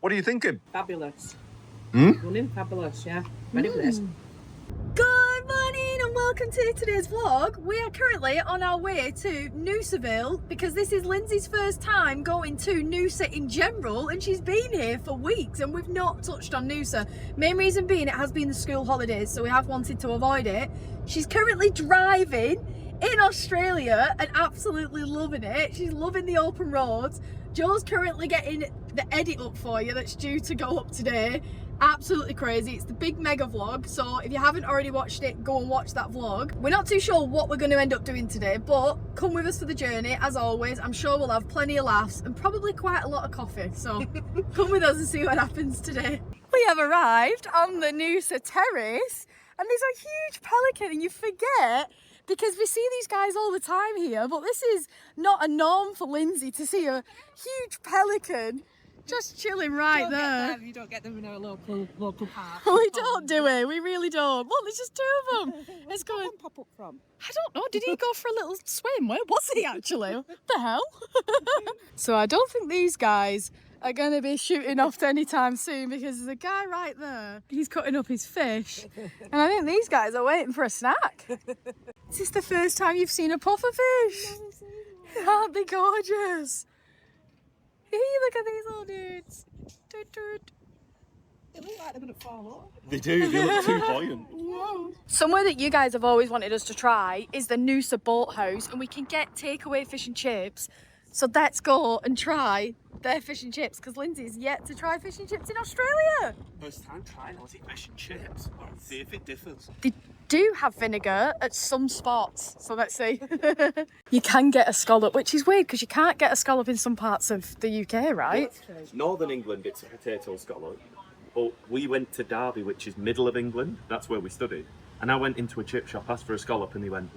What are you thinking? Fabulous. Hmm? Fabulous, yeah. Ready for this? Good morning and welcome to today's vlog. We are currently on our way to Noosaville because this is Lindsay's first time going to Noosa in general, and she's been here for weeks and we've not touched on Noosa. Main reason being it has been the school holidays, so we have wanted to avoid it. She's currently driving in Australia and absolutely loving it. She's loving the open roads. Joe's currently getting the edit up for you that's due to go up today. Absolutely crazy. It's the big mega vlog, so if you haven't already watched it, go and watch that vlog. We're not too sure what we're going to end up doing today, but come with us for the journey. As always, I'm sure we'll have plenty of laughs and probably quite a lot of coffee, so come with us and see what happens today. We have arrived on the Noosa Terrace and there's a huge pelican, and you forget because we see these guys all the time here, but this is not a norm for Lindsay to see a huge pelican just chilling right there. You don't get them in our local park. We don't, do we? We really don't. Look, there's just two of them. Let's go. Where'd pop up from? I don't know. Did he go for a little swim? Where was he actually? What the hell? So I don't think these guys are going to be shooting off anytime soon because there's a guy right there. He's cutting up his fish. And I think these guys are waiting for a snack. Is this the first time you've seen a pufferfish? Aren't they gorgeous? Hey, look at these little dudes. Toot, toot. They look like they're going to fall off. They do, they look too buoyant. Whoa. Somewhere that you guys have always wanted us to try is the Noosa Boathouse, and we can get takeaway fish and chips. So let's go and try their fish and chips, because Lindsay's yet to try fish and chips in Australia. First time trying Aussie fish and chips. See if it differs. They do have vinegar at some spots, so let's see. You can get a scallop, which is weird because you can't get a scallop in some parts of the UK, right? Northern England, it's a potato scallop. But we went to Derby, which is middle of England. That's where we studied. And I went into a chip shop, asked for a scallop, and they went,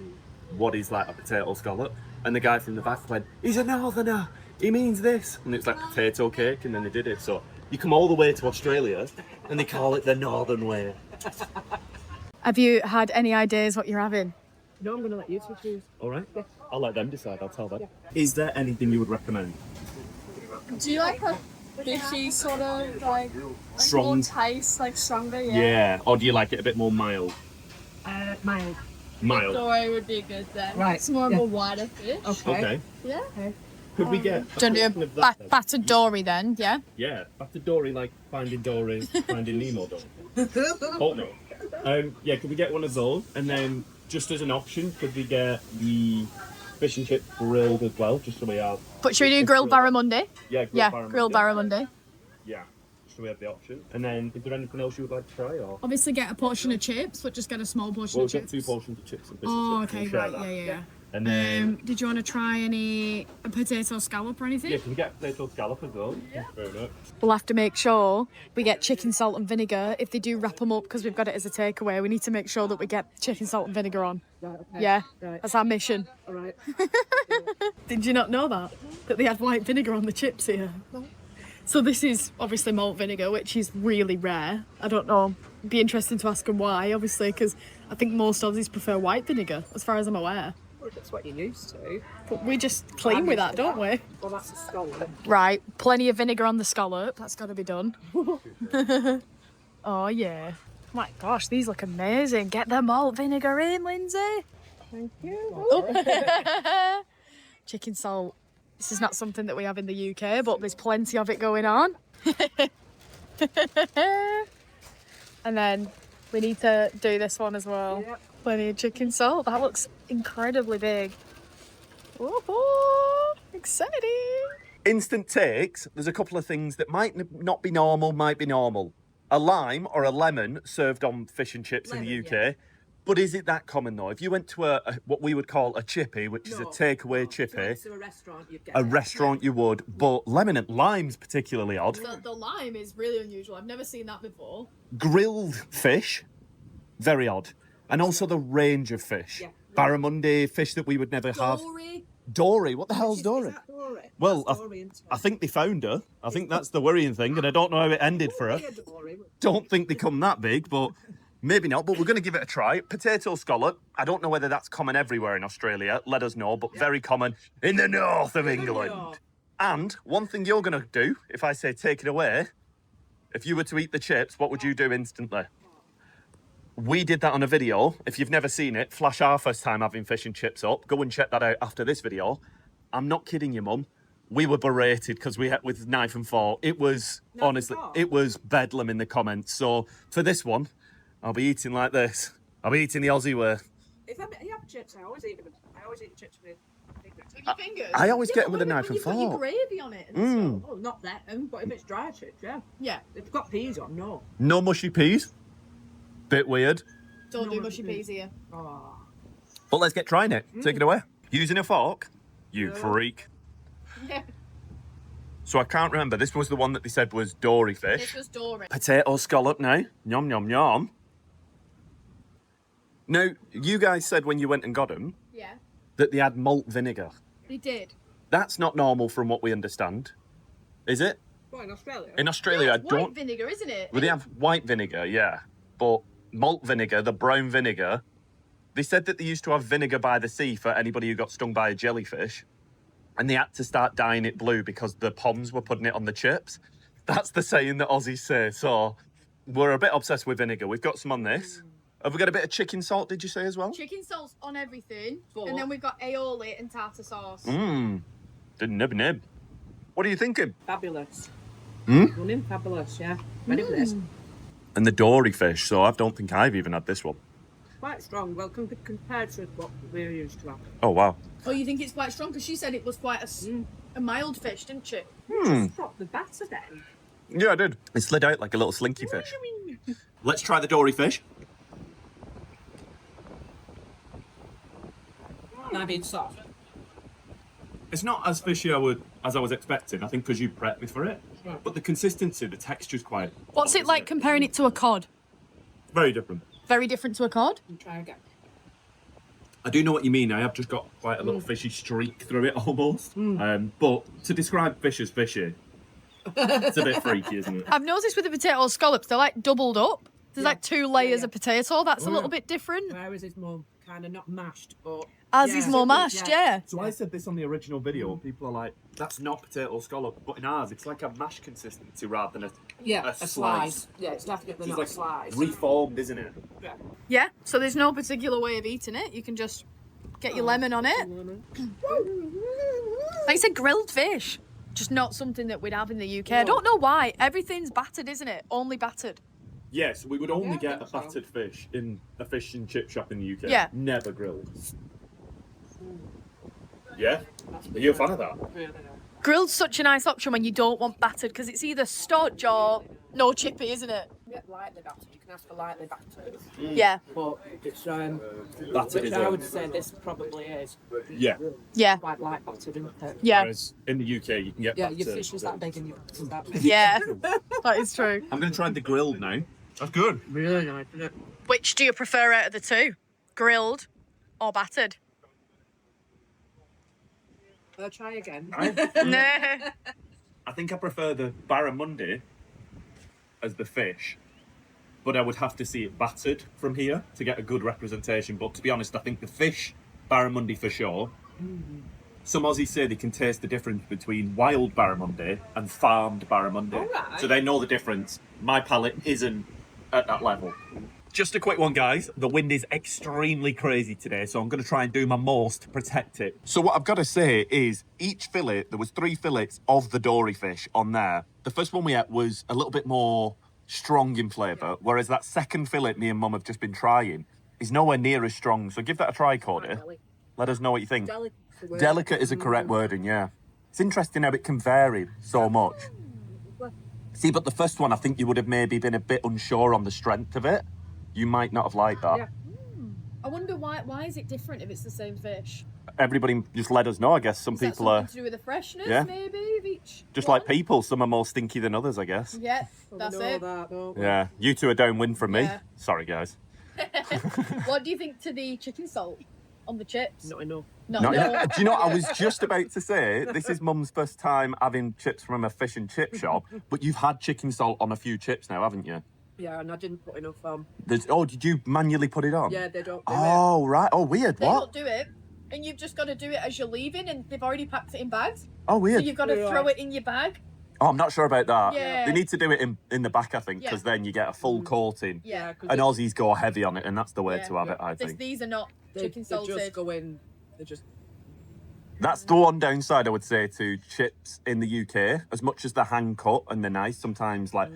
what is like a potato scallop? And the guy from the back went, he's a northerner. He means this. And it's like potato cake, and then they did it. So you come all the way to Australia, and they call it the northern way. Have you had any ideas what you're having? No, I'm going to let you two choose. All right. Yeah. I'll let them decide. I'll tell them. Yeah. Is there anything you would recommend? Do you like a fishy sort of like Strong. more taste, like stronger? Yeah. Or do you like it a bit more mild? Mild. Mild. Dory would be good then. Right, It's more yeah. of a wider fish. Okay. Yeah. Could we get Do you portion do of that? battered dory then? Yeah. Yeah. Battered Dory, like Finding Dory, Finding Nemo Dory. Oh no. Yeah, could we get one of those? And then, just as an option, could we get the fish and chip grilled as well, just so we have... But should we do grilled barramundi? Yeah, Grilled barramundi. Yeah, so we have the option. And then, is there anything else you would like to try? Or Obviously get a portion of chips, but just get a small portion we'll of get chips. 2 portions of chips and fish Oh, and chips. okay, We'll share right, that. yeah. And then, Did you want to try a potato scallop or anything? yeah, can we get potato scallop as well? Yeah. Very much. We'll have to make sure we get chicken salt and vinegar. If they do wrap them up, because we've got it as a takeaway, we need to make sure that we get chicken salt and vinegar on. Right, okay. Yeah, Right. that's our mission. All right. Did you not know that? That they had white vinegar on the chips here? No. So this is obviously malt vinegar, which is really rare. I don't know. It'd be interesting to ask them why, obviously, because I think most Aussies prefer white vinegar, as far as I'm aware. Well, that's what you're used to. But we just clean with that, don't we? Well, that's a scallop. Right, plenty of vinegar on the scallop. That's got to be done. Oh, yeah. My gosh, these look amazing. Get the malt vinegar in, Lindsay. Thank you. Oh. Chicken salt. This is not something that we have in the UK, but there's plenty of it going on. And then we need to do this one as well. Yep. Plenty of chicken salt. That looks incredibly big. Woohoo! Exciting! Instant takes, there's a couple of things that might not be normal, might be normal. A lime or a lemon served on fish and chips in the UK. yeah. But is it that common though? If you went to a what we would call a chippy, which is a takeaway If you chippy, went to a restaurant, you'd get a it. restaurant you would, but lemon and lime's particularly odd. The lime is really unusual. I've never seen that before. Grilled fish, very odd. And also the range of fish. Yeah. Barramundi, fish that we would never have. Dory. Dory, what the hell's Is Dory? that Dory? Well, That's Dory, isn't it? I think they found her. I think that's the worrying thing, and I don't know how it ended for her. Yeah, Dory. Don't think they come that big, but maybe not. But we're going to give it a try. Potato scallop. I don't know whether that's common everywhere in Australia. Let us know, but very common in the north of England. And one thing you're going to do, if I say take it away, If you were to eat the chips, what would you do instantly? We did that on a video. If you've never seen it, flash our first time having fish and chips up. Go and check that out after this video. I'm not kidding you, Mum. We were berated because we had with knife and fork. It was, honestly, it was bedlam in the comments. So for this one, I'll be eating like this. I'll be eating the Aussie way. If I have chips, I always eat chips with fingers. I always get them with a when knife and you've got your fork. gravy on it and stuff. Oh, not that, but if it's dry chips, yeah. Yeah. If it's got peas on, no. No mushy peas. Bit weird. Don't do mushy peas here. Oh. But let's get trying it. Take it away. Using a fork? You freak. Yeah. So I can't remember. This was the one that they said was dory fish. This was dory. Potato scallop now. Yum, yum, yum. Now, you guys said when you went and got them Yeah. that they had malt vinegar. They did. That's not normal from what we understand. Is it? What, in Australia? In Australia, Yeah, I it's don't... white vinegar, isn't it? Well, they have white vinegar, yeah. But malt vinegar, the brown vinegar, they said that they used to have vinegar by the sea for anybody who got stung by a jellyfish. And they had to start dyeing it blue because the Poms were putting it on the chips. That's the saying that Aussies say. So we're a bit obsessed with vinegar. We've got some on this. Have we got a bit of chicken salt, did you say, as well? Chicken salt's on everything. But- And then we've got aioli and tartar sauce. Mmm. The nib nib. What are you thinking? Fabulous. Hmm? Running fabulous, yeah. Ready for this? And the dory fish, so I don't think I've even had this one. Quite strong. Well, compared to what we're used to have. Oh, wow. Oh, you think it's quite strong? Because she said it was quite a mild fish, didn't she? Just drop the batter then. Yeah, I did. It slid out like a little slinky fish. Let's try the dory fish. Nice and soft. It's not as fishy as I was expecting, I think because you prepped me for it. Right. But the consistency, the texture's quite... What's it like comparing it to a cod? Very different. Very different to a cod? And try again. I do know what you mean. I have just got quite a little fishy streak through it almost. But to describe fish as fishy, it's a bit freaky, isn't it? I've noticed with the potato scallops, they're like doubled up. There's like 2 layers of potato. That's a little bit different. Whereas it's more kind of not mashed, but... As is more mashed, yeah. So I said this on the original video, and people are like, that's not potato scallop. But in ours, it's like a mash consistency rather than a slice. Yeah, it's definitely It's not like a slice. reformed, isn't it? Yeah. Yeah, so there's no particular way of eating it. You can just get your lemon on it. Like I said, grilled fish. Just not something that we'd have in the UK. I don't know why. Everything's battered, isn't it? Only battered. Yes, we would only Yeah, I get a think so. battered fish in a fish and chip shop in the UK. Yeah. Never grilled. Yeah? Are you a fan of that? Really nice. Grilled's such a nice option when you don't want battered because it's either stodge or no chippy, isn't it? Yeah, lightly battered. You can ask for lightly battered. Yeah. But it's Battered which is I would say this probably is Yeah. Yeah. quite light battered, isn't it? Yeah. Whereas in the UK, you can get Yeah, battered. your fish is that big and your fish is that big. Yeah. That is true. I'm going to try the grilled now. That's good. Really nice, isn't it? Which do you prefer out of the two? Grilled or battered? I'll try again. No. I think I prefer the barramundi as the fish, but I would have to see it battered from here to get a good representation. But to be honest, I think the fish, barramundi for sure. Some Aussies say they can taste the difference between wild barramundi and farmed barramundi. Alright. So they know the difference. My palate isn't at that level. Just a quick one, guys. The wind is extremely crazy today, so I'm going to try and do my most to protect it. So what I've got to say is each fillet, there was 3 fillets of the dory fish on there. The first one we ate was a little bit more strong in flavour, whereas that second fillet me and Mum have just been trying is nowhere near as strong. So give that a try, Cody. Let us know what you think. Delicate is a correct wording, yeah. It's interesting how it can vary so much. See, but the first one, I think you would have maybe been a bit unsure on the strength of it. You might not have liked that. Yeah. I wonder why is it different if it's the same fish? Everybody just let us know, I guess. Some Is that people are something to do with the freshness, Yeah. maybe, of each just one? like people. Some are more stinky than others, I guess. Yeah, Well, that's we know it. that, don't we? Yeah. You two are downwind from me. Yeah. Sorry, guys. What do you think to the chicken salt on the chips? Not enough. Not Not no. yet. Do you know what I was just about to say? This is Mum's first time having chips from a fish and chip shop, but you've had chicken salt on a few chips now, haven't you? Yeah, and I didn't put enough on. Did you manually put it on? Yeah, they don't do Oh, right. Oh, weird. They What? don't do it, and you've just got to do it as you're leaving, and they've already packed it in bags. Oh, So weird. you've got to Yeah. throw it in your bag. Oh, I'm not sure about that. Yeah. They need to do it in the back, I think, because then you get a full coating. Yeah. And Aussies go heavy on it, and that's the way to have it, I think. These are not chicken They salted. just go in. They just. That's the one downside I would say to chips in the UK. As much as they're hand cut and they're nice, sometimes like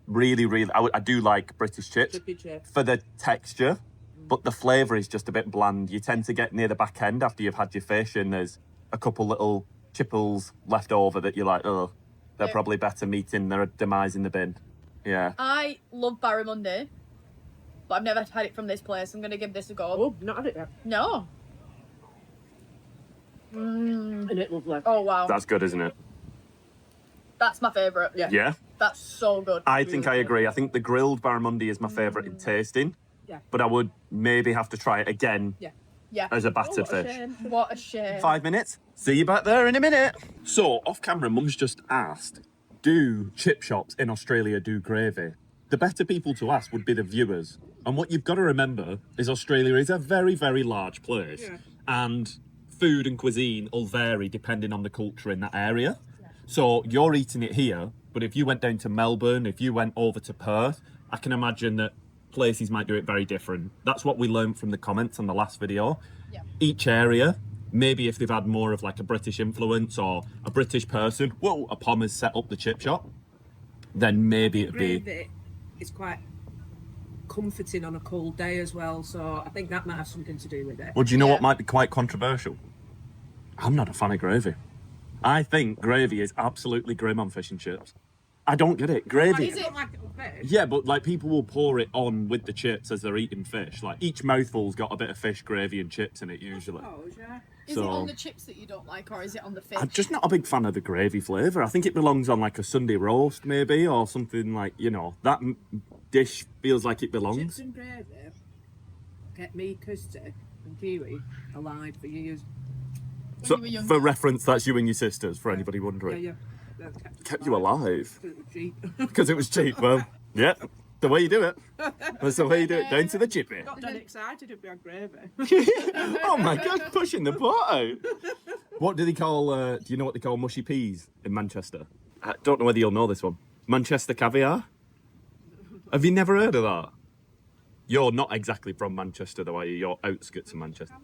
really, I do like British chips Chippy chip. for the texture, but the flavour is just a bit bland. You tend to get near the back end after you've had your fish, and there's a couple little chipples left over that you're like, oh, they're probably better meeting their demise in the bin. Yeah. I love barramundi, but I've never had it from this place. I'm going to give this a go. Oh, not had it yet. No. And it lovely. Oh, wow. That's good, isn't it? That's my favourite. Yeah. Yeah. That's so good. I think I agree. I think the grilled barramundi is my favourite in tasting. Yeah. But I would maybe have to try it again Yeah. as a battered what a fish. shame. What a shame. 5 minutes. See you back there in a minute. So, off camera, Mum's just asked, do chip shops in Australia do gravy? The better people to ask would be the viewers. And what you've got to remember is Australia is a very, very large place. Yeah. And food and cuisine will vary depending on the culture in that area. So you're eating it here, but if you went down to Melbourne, if you went over to Perth, I can imagine that places might do it very different. That's what we learned from the comments on the last video. Yeah. Each area, maybe if they've had more of like a British influence or a British person, whoa, a Pom has set up the chip shop, then maybe it'd be... Gravy is quite comforting on a cold day as well, so I think that might have something to do with it. Well, do you know what might be quite controversial? I'm not a fan of gravy. I think gravy is absolutely grim on fish and chips. I don't get it. Gravy. Is it? I don't like it on fish. Yeah, but like people will pour it on with the chips as they're eating fish. Like each mouthful's got a bit of fish gravy and chips in it usually. Oh, yeah. Is So- it on the chips that you don't like, or is it on the fish? I'm just not a big fan of the gravy flavour. I think it belongs on like a Sunday roast maybe, or something like, you know, that dish feels like it Chips belongs. and gravy kept me, Kirsty, and Kiwi alive for years. So, you were younger. for reference, that's you and your sisters, for anybody Yeah, wondering. yeah. Kept you alive. Because it was cheap. Because it was cheap. Well, yeah, the way you do it. That's the way you do it. Down to the chippy. Got dead excited if we had gravy. Oh my God, pushing the pot out. What do they call, do you know what they call mushy peas in Manchester? I don't know whether you'll know this one. Manchester caviar? Have you never heard of that? You're not exactly from Manchester though, are you? You're outskirts of Manchester.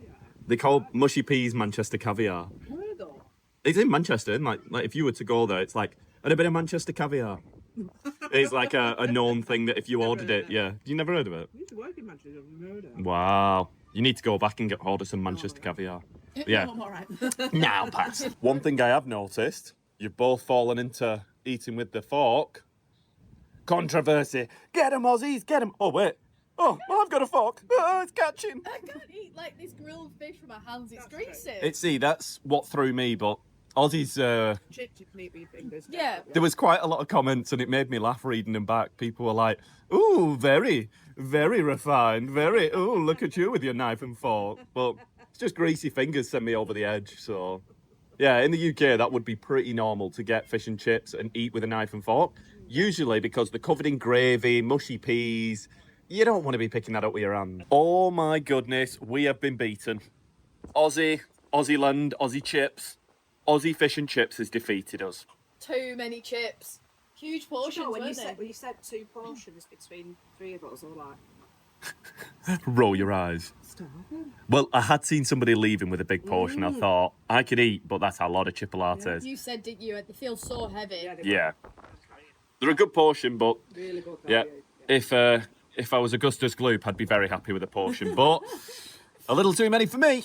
They call mushy peas Manchester caviar. Where though? It's in Manchester, and like if you were to go there, it's like, and a bit of Manchester caviar. It's like a known thing that if you ordered it, yeah. You never heard of it? I used to work in Manchester. I've never heard of it. Wow. You need to go back and get hold of some Manchester caviar. Yeah. No, I'm all right. Now pass. One thing I have noticed, you've both fallen into eating with the fork. Controversy. Get 'em, Aussies, get 'em. Oh, wait. Oh, I've got a fork. Oh, it's catching. I can't eat like this grilled fish from my hands. It's greasy. See, that's what threw me, but Aussies, Chips, you can eat with your fingers. Yeah. there was quite a lot of comments and it made me laugh reading them back. People were like, ooh, very, very refined, very, ooh, look at you with your knife and fork. But it's just greasy fingers send me over the edge, so... Yeah, in the UK, that would be pretty normal to get fish and chips and eat with a knife and fork. Usually because they're covered in gravy, mushy peas. You don't want to be picking that up with your hand. Oh my goodness, we have been beaten. Aussie land, Aussie chips. Aussie fish and chips has defeated us. Too many chips. Huge portions, when you weren't said they? when you said 2 portions between 3 of us, I was like, Roll your eyes. stop. Well, I had seen somebody leaving with a big portion. I thought, I could eat, but that's a lot of chipolates. You said, didn't you? They feel so heavy. Yeah, they Yeah. They're a good portion, but were really good. yeah, value. if I was Augustus Gloop, I'd be very happy with a portion, but a little too many for me.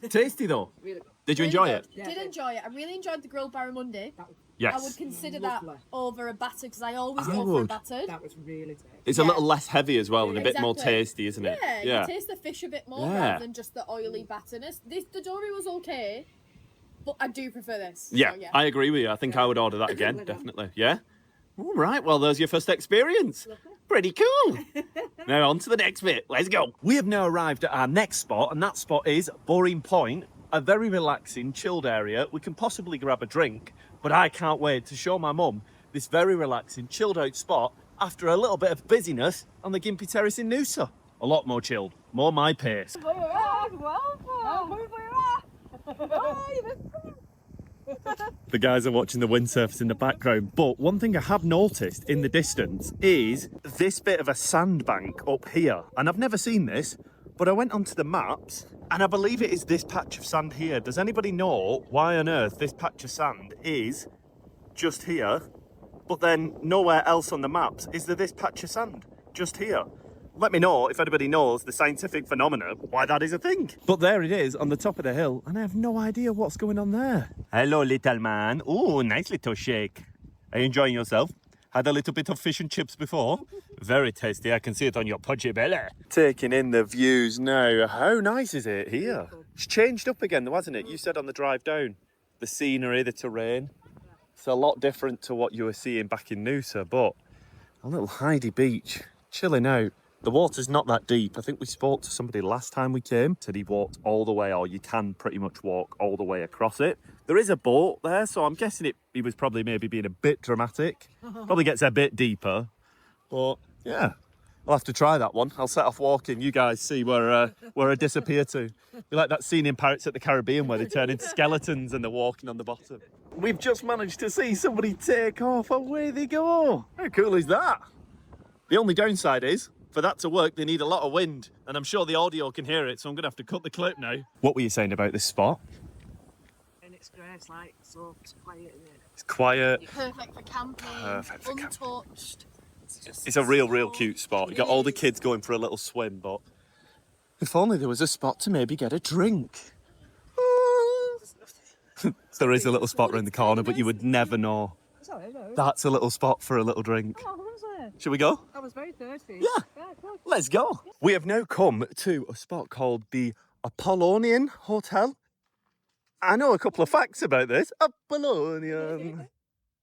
Tasty though. Really good. Did you Really enjoy good. it? Yeah, Did I enjoy it. I really enjoyed the grilled barramundi. Yes. I would consider Lovely. that over a battered because I always I go for a would. battered. That was really tasty. It's a Yeah. little less heavy as well and a bit more Exactly. tasty, isn't it? Yeah, you taste the fish a bit more Yeah. rather than just the oily batterness. The dory was okay, but I do prefer this. Yeah, So, I agree with you. I think I would order that again, definitely. Yeah. All right, well, there's your first experience. Pretty cool. Now on to the next bit. Let's go. We have now arrived at our next spot, and that spot is Boreen Point, a very relaxing, chilled area. We can possibly grab a drink, but I can't wait to show my mum this very relaxing, chilled out spot after a little bit of busyness on the Gympie Terrace in Noosa. A lot more chilled, more my pace. The guys are watching the windsurfers in the background. But one thing I have noticed in the distance is this bit of a sandbank up here. And I've never seen this, but I went onto the maps and I believe it is this patch of sand here. Does anybody know why on earth this patch of sand is just here, but then nowhere else on the maps is there this patch of sand just here? Let me know if anybody knows the scientific phenomena why that is a thing. But there it is on the top of the hill, and I have no idea what's going on there. Hello, little man. Oh, nice little shake. Are you enjoying yourself? Had a little bit of fish and chips before? Very tasty. I can see it on your pudgy belly. Taking in the views now. How nice is it here? It's changed up again, though, hasn't it? You said on the drive down. The scenery, the terrain. It's a lot different to what you were seeing back in Noosa, but a little Heidi beach, chilling out. The water's not that deep. I think we spoke to somebody last time we came, said he walked all the way, or you can pretty much walk all the way across it. There is a boat there, so I'm guessing he was probably maybe being a bit dramatic. Probably gets a bit deeper, but yeah. I'll have to try that one. I'll set off walking. You guys see where I disappear to. You like that scene in Pirates at the Caribbean where they turn into skeletons and they're walking on the bottom. We've just managed to see somebody take off. Away they go. How cool is that? The only downside is, for that to work, they need a lot of wind. And I'm sure the audio can hear it, so I'm going to have to cut the clip now. What were you saying about this spot? And it's great, it's like so quiet, isn't it? It's quiet. Perfect for camping. Perfect for untouched. It's a real cute spot. You got all the kids going for a little swim, but if only there was a spot to maybe get a drink. There is a little spot around the corner, but you would never know. That's a little spot for a little drink. Should we go? I was very thirsty. Yeah, let's go. We have now come to a spot called the Apollonian Hotel. I know a couple of facts about this. Apollonian.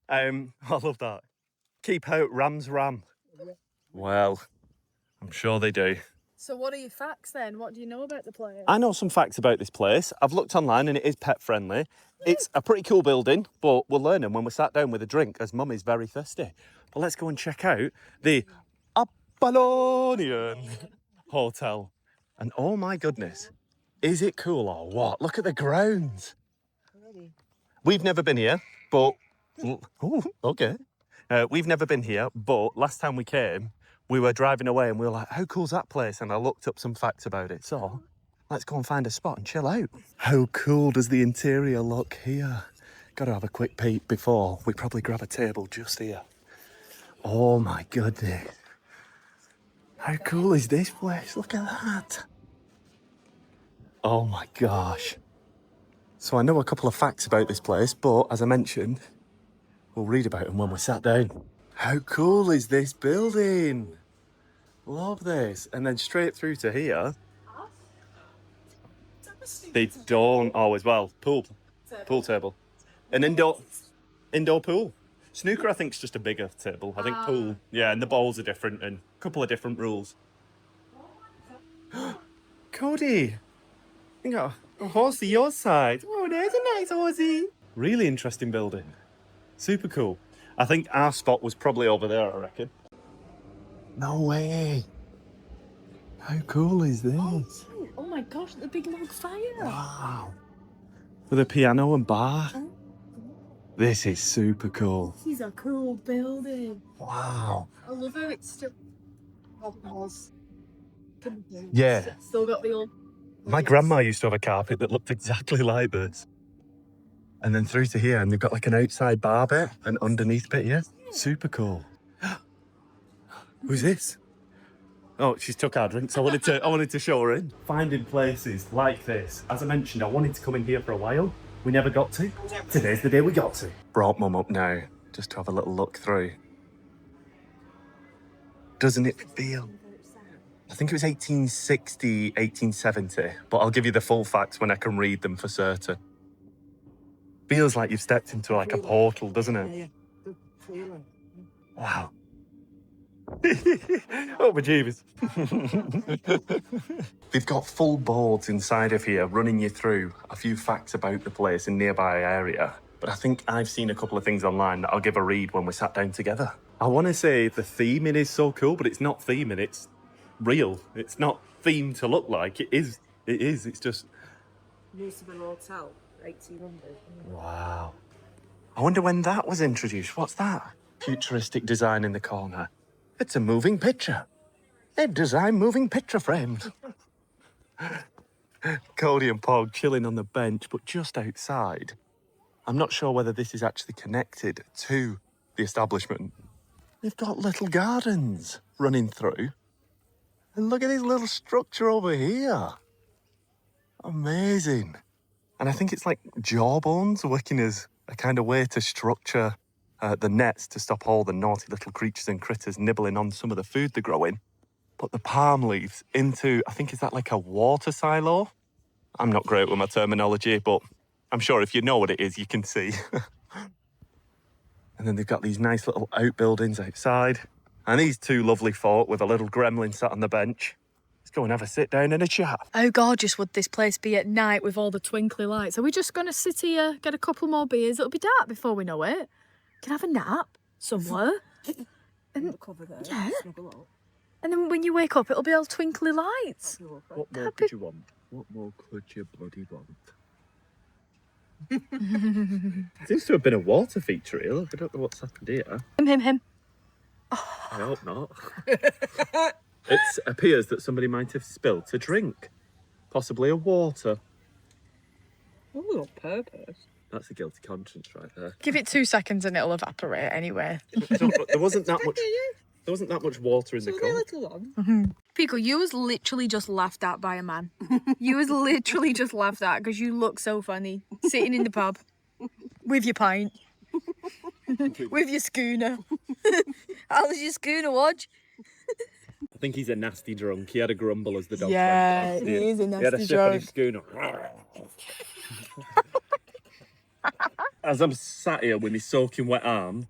I love that. Keep out Ram's ram. Well, I'm sure they do. So what are your facts then? What do you know about the place? I know some facts about this place. I've looked online and it is pet friendly. It's a pretty cool building, but we'll learn them when we sat down with a drink as Mum is very thirsty. But let's go and check out the Apollonian Hotel. And oh my goodness, is it cool or what? Look at the grounds. We've never been here, but... Oh, okay. We've never been here, but last time we came, we were driving away and we were like, how cool's that place? And I looked up some facts about it. So let's go and find a spot and chill out. How cool does the interior look here? Got to have a quick peek before we probably grab a table just here. Oh my goodness. How cool is this place? Look at that. Oh my gosh. So I know a couple of facts about this place, but as I mentioned, we'll read about them when we sat down. How cool is this building? Love this. And then straight through to here. They don't always, well, pool table. An indoor pool. Snooker, I think, is just a bigger table. I think pool, yeah, and the balls are different and a couple of different rules. Cody, you got a horsey your side. Oh, there's a nice horsey. Really interesting building. Super cool. I think our spot was probably over there, I reckon. No way. How cool is this? Oh my gosh, the big log fire. Wow. With a piano and bar. This is super cool. This is a cool building. Wow. I love how it's still... Yeah. Still got the old... My grandma used to have a carpet that looked exactly like this. And then through to here, and they've got like an outside bar bit and underneath bit here. Super cool. Who's this? Oh, she's took our drinks. I wanted to show her in. Finding places like this. As I mentioned, I wanted to come in here for a while. We never got to. Today's the day we got to. Brought Mum up now, just to have a little look through. Doesn't it feel? I think it was 1860, 1870, but I'll give you the full facts when I can read them for certain. Feels like you've stepped into like a portal, doesn't it? Wow. Oh, my jeeves. They've got full boards inside of here running you through a few facts about the place and nearby area. But I think I've seen a couple of things online that I'll give a read when we sat down together. I want to say the theming is so cool, but it's not theming, it's real. It's not themed to look like. It is. It's just... Noosa Boathouse. 1800. Wow. I wonder when that was introduced. What's that? Futuristic design in the corner. It's a moving picture. They design moving picture frames. Cody and Pog chilling on the bench, but just outside. I'm not sure whether this is actually connected to the establishment. They've got little gardens running through. And look at this little structure over here. Amazing. And I think it's like jawbones working as a kind of way to structure the nets to stop all the naughty little creatures and critters nibbling on some of the food they're growing. Put the palm leaves into, I think, is that like a water silo? I'm not great with my terminology, but I'm sure if you know what it is, you can see. And then they've got these nice little outbuildings outside. And these two lovely folk with a little gremlin sat on the bench. Let's go and have a sit down and a chat. How gorgeous would this place be at night with all the twinkly lights? Are we just going to sit here, get a couple more beers? It'll be dark before we know it. Can have a nap somewhere. And cover there. Yeah. Snuggle up. And then when you wake up, it'll be all twinkly lights. What more could you want? What more could you bloody want? Seems to have been a water feature here. Look, I don't know what's happened here. Him. I hope not. It appears that somebody might have spilt a drink. Possibly a water. Oh, on purpose. That's a guilty conscience right there. Give it 2 seconds and it'll evaporate anyway. There wasn't that much. There wasn't that much water in the Only a cup. little one. Pico, you was literally just laughed at by a man. You was literally just laughed at because you look so funny. Sitting in the pub with your pint. With your schooner. How was your schooner, Wodge? I think he's a nasty drunk. He had a grumble as the dog Yeah, went past. he is a He had a nasty sip on drunk. his schooner. As I'm sat here with my soaking wet arm,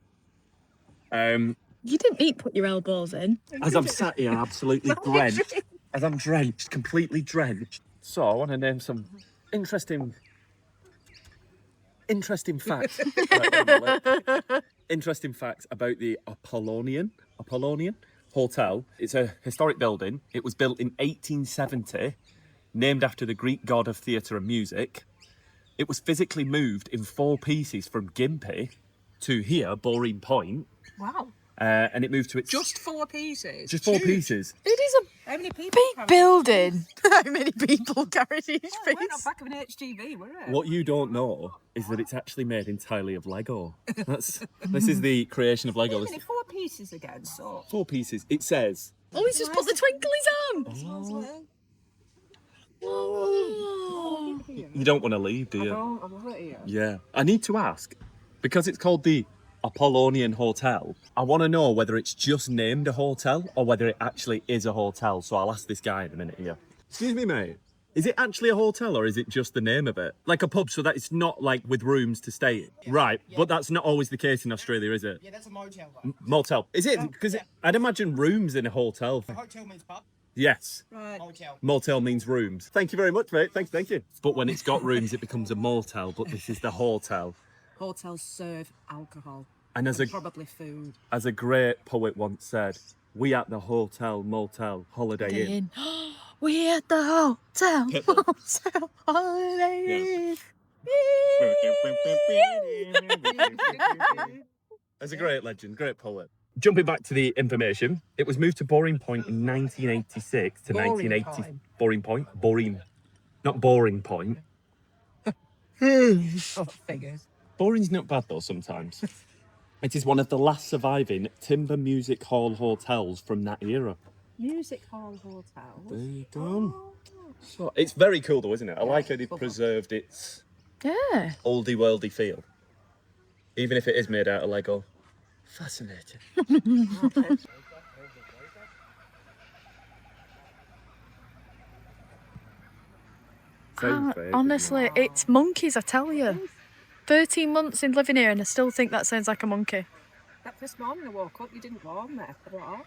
You didn't eat put your elbows in. as I'm sat here absolutely drenched, as I'm drenched, completely drenched. So I want to name some interesting facts. Interesting facts about the Apollonian Hotel. It's a historic building. It was built in 1870, named after the Greek god of theatre and music. It was physically moved in 4 pieces from Gympie to here, Boreen Point. Wow. And it moved to its... Just 4 pieces. Just 4 Huge. pieces. It is a How many people? big carried building. How many people carried each it? We're not piece? back of an HGV, were it? What you don't know is that it's actually made entirely of Lego. This is the creation of Lego. How many 4 pieces again? So. 4 pieces. It says... Oh, he's just put the twinklies on. Smells like. Oh. You don't want to leave, do I you? don't. I love it here. Yeah. I need to ask, because it's called the Apollonian Hotel, I want to know whether it's just named a hotel or whether it actually is a hotel. So I'll ask this guy in a minute here. Excuse me, mate. Is it actually a hotel or is it just the name of it? Like a pub, so that it's not like with rooms to stay in. Yeah. Right, Yeah. but that's not always the case in Australia, is it? Yeah, that's a motel. Though. Motel. Is it? Because Yeah. I'd imagine rooms in a hotel. Hotel means pub. Yes. Right. Motel. Motel means rooms. Thank you very much, mate. Thank you. But when it's got rooms, it becomes a motel, but this is the hotel. Hotels serve alcohol. And as And a probably food. as a great poet once said, we at the hotel, motel, holiday inn. We at the hotel, Pitbull. motel, holiday. That's a great legend, great poet. Jumping back to the information, it was moved to Boreen Point in 1986 to Boring 1980. Point. Boreen Point? Boreen. Not Boring Point. Oh, figures. Boring's not bad though sometimes. It is one of the last surviving timber music hall hotels from that era. Music Hall Hotel. There you go. So, it's very cool though, isn't it? I like how they've preserved its Yeah. oldie worldy feel. Even if it is made out of Lego. Fascinating. Honestly, it's monkeys, I tell you. 13 months in living here and I still think that sounds like a monkey. That first morning I woke up, you didn't warn me. I thought, oh.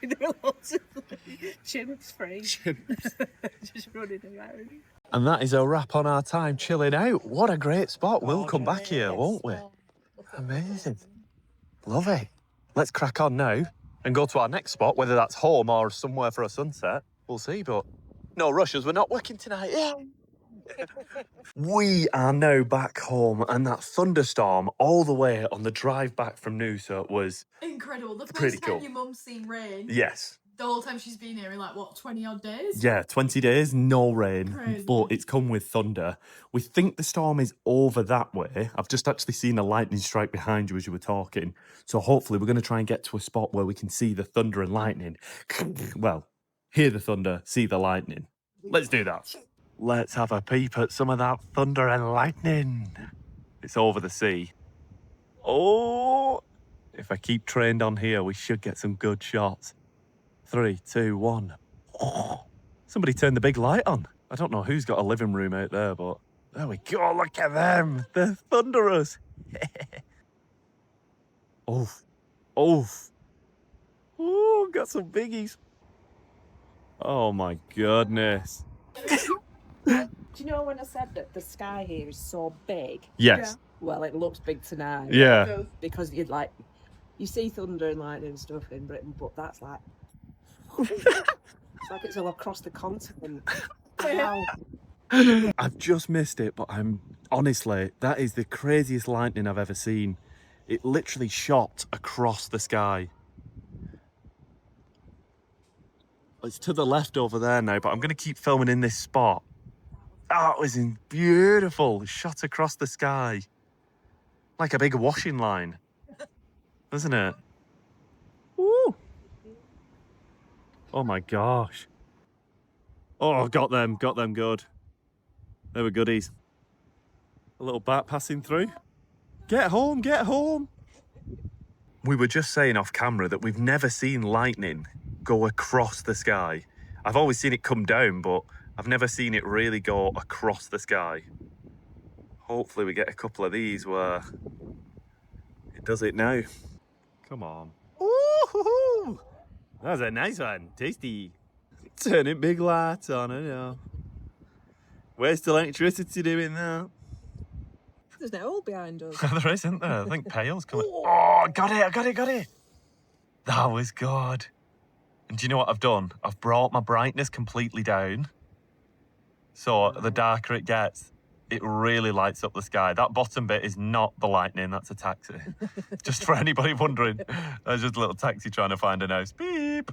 There were lots of chimps free. Just running around. And that is a wrap on our time chilling out. What a great spot. We'll come back here, won't we? Amazing. Love it. Let's crack on now and go to our next spot, whether that's home or somewhere for a sunset. We'll see, but no rush as we're not working tonight. Yeah. We are now back home, and that thunderstorm all the way on the drive back from Noosa was Incredible. The pretty first time cool. your mum's seen rain. Yes. The whole time she's been here in like, what, 20 odd days? Yeah, 20 days, no rain, Crazy. but it's come with thunder. We think the storm is over that way. I've just actually seen a lightning strike behind you as you were talking. So hopefully we're going to try and get to a spot where we can see the thunder and lightning. Well, hear the thunder, see the lightning. Let's do that. Let's have a peep at some of that thunder and lightning. It's over the sea. Oh, if I keep trained on here, we should get some good shots. 3, 2, 1. Oh, somebody turned the big light on. I don't know who's got a living room out there, but there we go. Look at them. They're thunderous. Oof. Oof. Oh, got some biggies. Oh my goodness. Do you know when I said that the sky here is so big? Yes. Well, it looks big tonight. Yeah. Because you see thunder and lightning and stuff in Britain, but that's like, it's like it's all across the continent. Wow. I've just missed it, but honestly, that is the craziest lightning I've ever seen. It literally shot across the sky. It's to the left over there now, but I'm going to keep filming in this spot. Oh, it was beautiful. It shot across the sky. Like a big washing line. Isn't it? Woo! Oh my gosh. Oh, got them good. They were goodies. A little bat passing through. Get home, get home. We were just saying off camera that we've never seen lightning go across the sky. I've always seen it come down, but I've never seen it really go across the sky. Hopefully we get a couple of these where it does it now. Come on. Ooh, that was a nice one. Tasty. Turning big lights on, I know. Where's the electricity doing that? There's no hole behind us. There isn't there? I think Pale's coming. Oh, I got it. That was good. And do you know what I've done? I've brought my brightness completely down. So the darker it gets, it really lights up the sky. That bottom bit is not the lightning, that's a taxi. Just for anybody wondering, there's just a little taxi trying to find a house. Beep.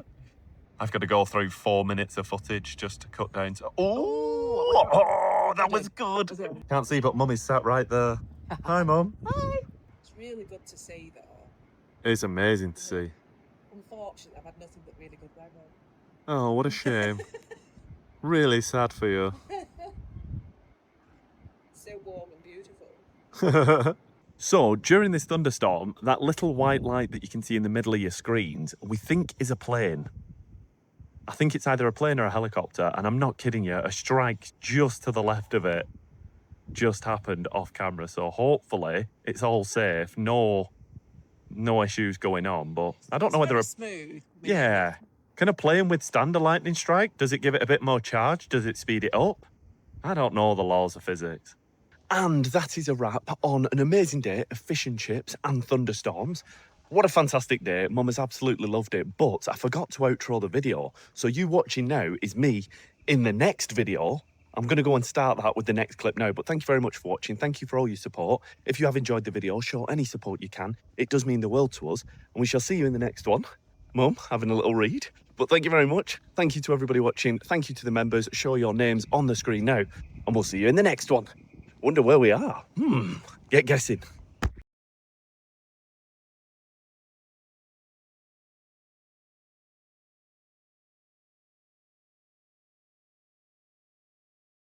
I've got to go through 4 minutes of footage just to cut down to... Oh, that was good. Can't see, but Mummy's sat right there. Hi, Mum. Hi. It's really good to see, though. It's amazing to see. Unfortunately, I've had nothing but really good weather. Oh, what a shame. Really sad for you. So warm and beautiful. So, during this thunderstorm, that little white light that you can see in the middle of your screens, we think is a plane. I think it's either a plane or a helicopter, and I'm not kidding you, a strike just to the left of it just happened off camera, so hopefully it's all safe, no issues going on, but I don't know whether smooth. Yeah. Can a plane withstand a lightning strike? Does it give it a bit more charge? Does it speed it up? I don't know the laws of physics. And that is a wrap on an amazing day of fish and chips and thunderstorms. What a fantastic day. Mum has absolutely loved it, but I forgot to outro the video. So you watching now is me in the next video. I'm going to go and start that with the next clip now, but thank you very much for watching. Thank you for all your support. If you have enjoyed the video, show any support you can. It does mean the world to us, and we shall see you in the next one. Mum, having a little read. But thank you very much. Thank you to everybody watching. Thank you to the members. Show your names on the screen now, and we'll see you in the next one. Wonder where we are. Get guessing.